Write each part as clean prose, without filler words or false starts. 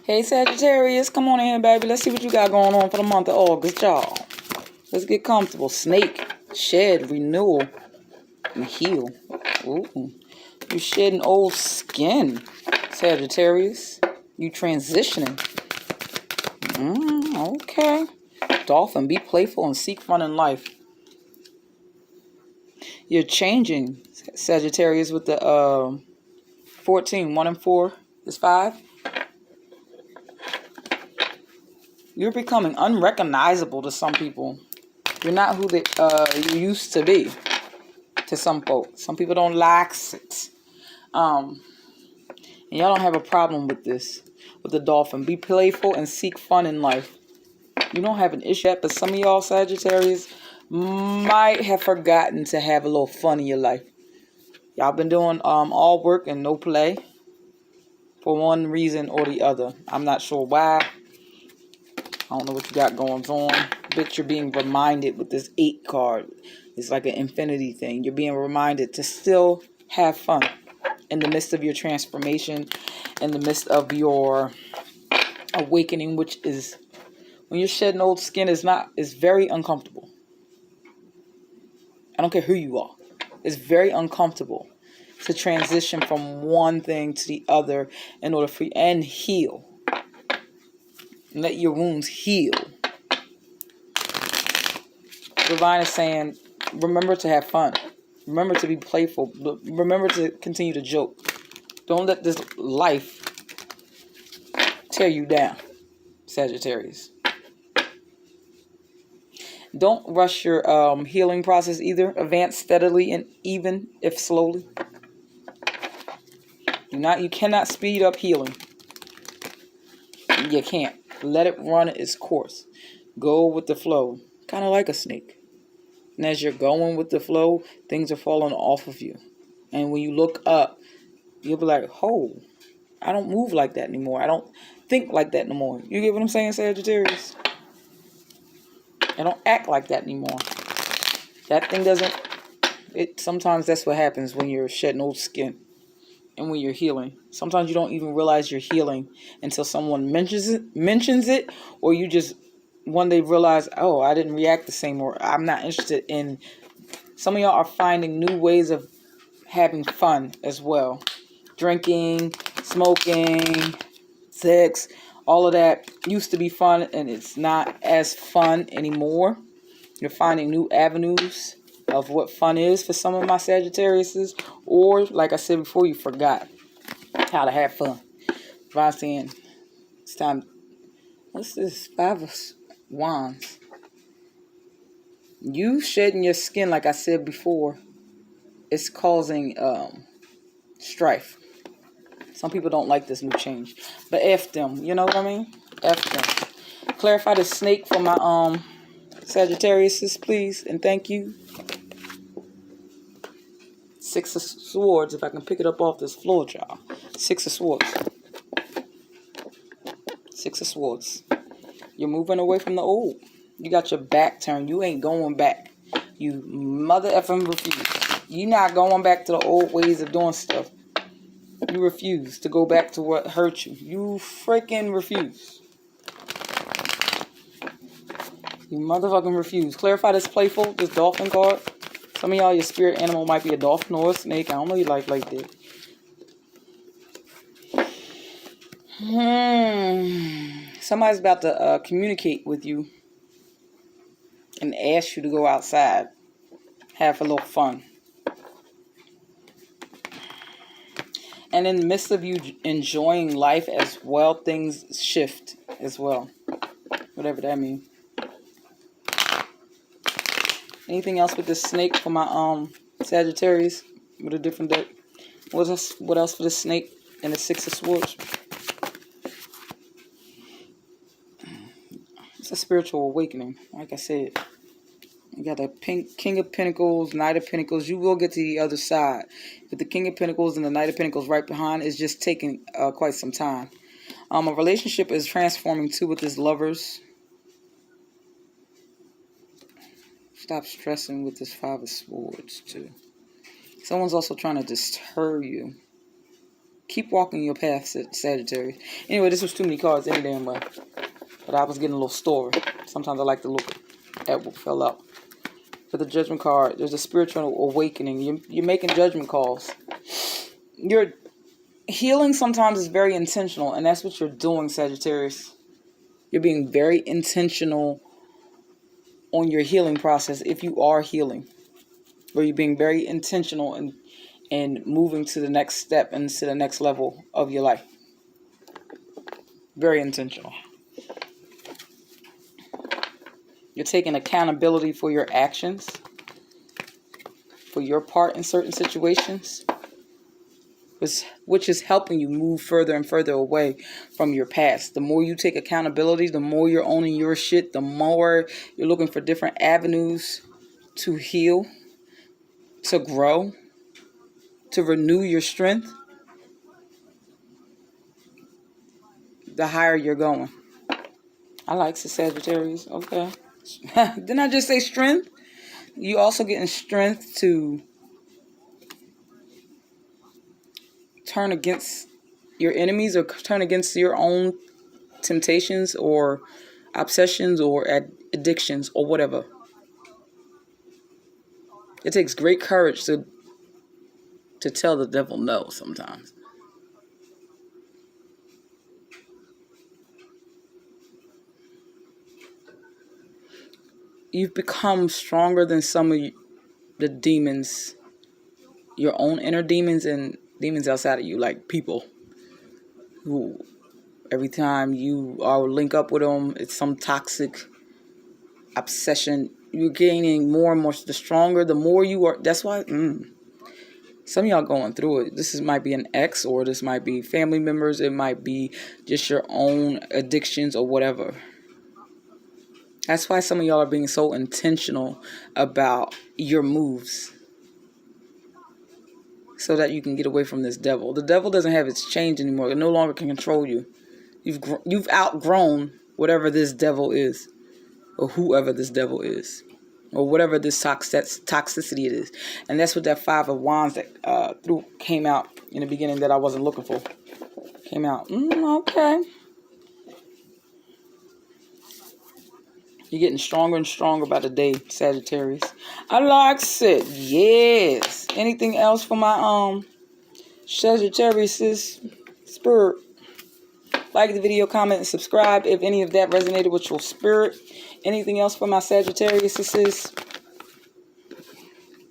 Hey Sagittarius, come on in, baby. Let's see what you got going on for the month of August, y'all. Let's get comfortable. Snake, shed, renewal, and heal. Ooh. You shedding old skin, Sagittarius. You transitioning. Okay. Dolphin, be playful and seek fun in life. You're changing, Sagittarius, with the 14. 1 and 4 is 5. You're becoming unrecognizable to some people. You're not who you used to be to some folks. Some people don't like it. And y'all don't have a problem with this, with the dolphin. Be playful and seek fun in life. You don't have an issue yet, but some of y'all Sagittarius might have forgotten to have a little fun in your life. Y'all been doing all work and no play for one reason or the other. I'm not sure why. I don't know what you got going on. But you're being reminded with this 8 card. It's like an infinity thing. You're being reminded to still have fun in the midst of your transformation, in the midst of your awakening, which is when you're shedding old skin is very uncomfortable. I don't care who you are. It's very uncomfortable to transition from one thing to the other in order for you and heal. Let your wounds heal. Divine is saying, remember to have fun. Remember to be playful. Remember to continue to joke. Don't let this life tear you down, Sagittarius. Don't rush your healing process either. Advance steadily and even if slowly. You cannot speed up healing. You can't. Let it run its course. Go with the flow. Kind of like a snake. And as you're going with the flow, things are falling off of you. And when you look up, you'll be like, oh, I don't move like that anymore. I don't think like that no more. You get what I'm saying, Sagittarius? I don't act like that anymore. That thing doesn't... Sometimes that's what happens when you're shedding old skin and when you're healing. Sometimes you don't even realize you're healing until someone mentions it, or you just one day realize, oh, I didn't react the same, or I'm not interested in... Some of y'all are finding new ways of having fun as well. Drinking, smoking, sex, all of that used to be fun and it's not as fun anymore. You're finding new avenues of what fun is for some of my Sagittariuses, or like I said before, you forgot how to have fun. Divine saying it's time. What's this? 5 of Wands. You shedding your skin, like I said before, it's causing strife. Some people don't like this new change, but F them. You know what I mean? F them. Clarify the snake for my Sagittariuses, please, and thank you. 6 of Swords, if I can pick it up off this floor, y'all. 6 of Swords. 6 of Swords. You're moving away from the old. You got your back turned. You ain't going back. You mother effing refuse. You're not going back to the old ways of doing stuff. You refuse to go back to what hurt you. You freaking refuse. You motherfucking refuse. Clarify this playful, this dolphin card. Some of y'all, your spirit animal might be a dolphin or a snake. I don't know your life like that. Somebody's about to communicate with you and ask you to go outside. Have a little fun. And in the midst of you enjoying life as well, things shift as well. Whatever that means. Anything else with this snake for my Sagittarius with a different deck? What else for the snake and the 6 of Swords? It's a spiritual awakening, like I said. You got the King of Pentacles, Knight of Pentacles. You will get to the other side. But the King of Pentacles and the Knight of Pentacles right behind is just taking quite some time. A relationship is transforming too with this Lovers. Stop stressing with this 5 of Swords too. Someone's also trying to deter you. Keep walking your path, Sagittarius. Anyway, this was too many cards any damn way. But I was getting a little story. Sometimes I like to look at what fell out. For the Judgment card, there's a spiritual awakening. You're making judgment calls. Your healing sometimes is very intentional, and that's what you're doing, Sagittarius. You're being very intentional on your healing process if you are healing. Or you're being very intentional and moving to the next step and to the next level of your life. Very intentional. You're taking accountability for your actions, for your part in certain situations, which is helping you move further and further away from your past. The more you take accountability, the more you're owning your shit, the more you're looking for different avenues to heal, to grow, to renew your strength, the higher you're going. I like the Sagittarius. Okay. Didn't I just say strength? You also getting strength to turn against your enemies or turn against your own temptations or obsessions or addictions or whatever. It takes great courage to tell the devil no sometimes. You've become stronger than some of the demons, your own inner demons and demons outside of you, like people who every time you link up with them, it's some toxic obsession. You're gaining more and more. The stronger, the more you are. That's why some of y'all going through it. This might be an ex, or this might be family members. It might be just your own addictions or whatever. That's why some of y'all are being so intentional about your moves, so that you can get away from this devil. The devil doesn't have its change anymore. It no longer can control you. You've outgrown whatever this devil is, or whoever this devil is, or whatever this toxicity it is. And that's what that Five of Wands that Thru came out in the beginning that I wasn't looking for. Came out. Okay. You're getting stronger and stronger by the day, Sagittarius. I like it. Yes. Anything else for my Sagittarius spirit? Like the video, comment, and subscribe if any of that resonated with your spirit. Anything else for my Sagittarius?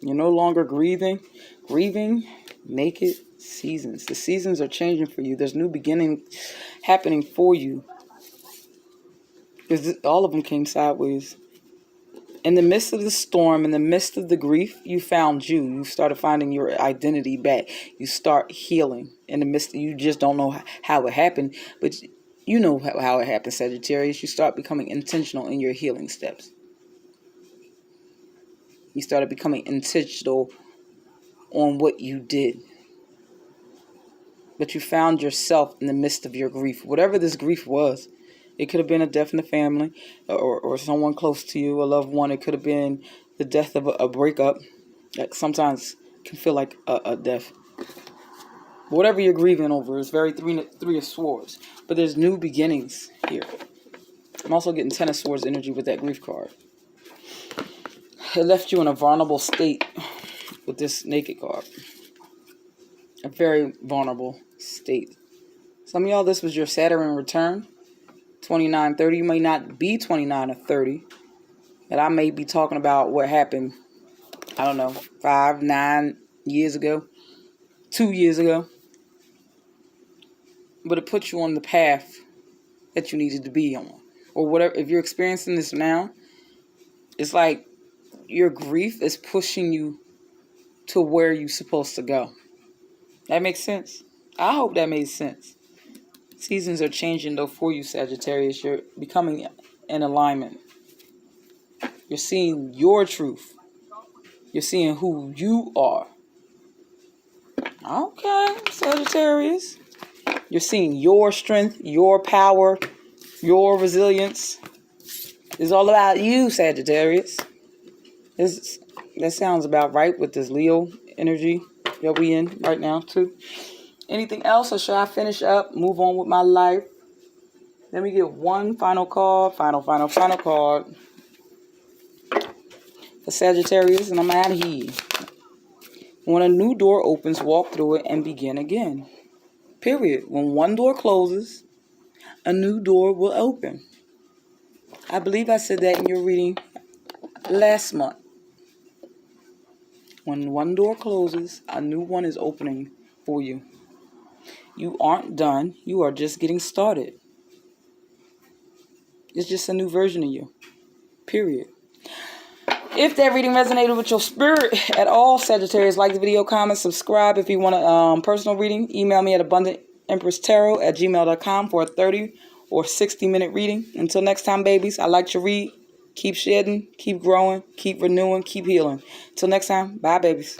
You're no longer grieving, naked seasons. The seasons are changing for you. There's new beginning happening for you. Because all of them came sideways. In the midst of the storm, in the midst of the grief, you found you. You started finding your identity back. You start healing. In the midst, you just don't know how it happened, but you know how it happened, Sagittarius. You start becoming intentional in your healing steps. You started becoming intentional on what you did. But you found yourself in the midst of your grief. Whatever this grief was. It could have been a death in the family or someone close to you, a loved one. It could have been the death of a breakup. That sometimes can feel like a death. Whatever you're grieving over is very three of swords. But there's new beginnings here. I'm also getting Ten of Swords energy with that grief card. It left you in a vulnerable state with this Naked card. A very vulnerable state. Some of y'all, this was your Saturn return. 29, 30. You may not be 29 or 30. But I may be talking about what happened, I don't know, 5, 9 years ago. 2 years ago. But it puts you on the path that you needed to be on. Or whatever. If you're experiencing this now, it's like your grief is pushing you to where you're supposed to go. That makes sense? I hope that made sense. Seasons are changing, though, for you, Sagittarius. You're becoming in alignment. You're seeing your truth. You're seeing who you are. Okay, Sagittarius. You're seeing your strength, your power, your resilience. It's all about you, Sagittarius. That sounds about right with this Leo energy that we in right now, too. Anything else, or should I finish up, move on with my life? Let me get one final card, final card for Sagittarius, and I'm out of here. When a new door opens, walk through it and begin again. Period. When one door closes, a new door will open. I believe I said that in your reading last month. When one door closes, a new one is opening for you. You aren't done. You are just getting started. It's just a new version of you. Period. If that reading resonated with your spirit at all, Sagittarius, like the video, comment, subscribe. If you want a personal reading, email me at abundantempresstarot@gmail.com for a 30 or 60-minute reading. Until next time, babies, I like to read. Keep shedding, keep growing, keep renewing, keep healing. Until next time, bye, babies.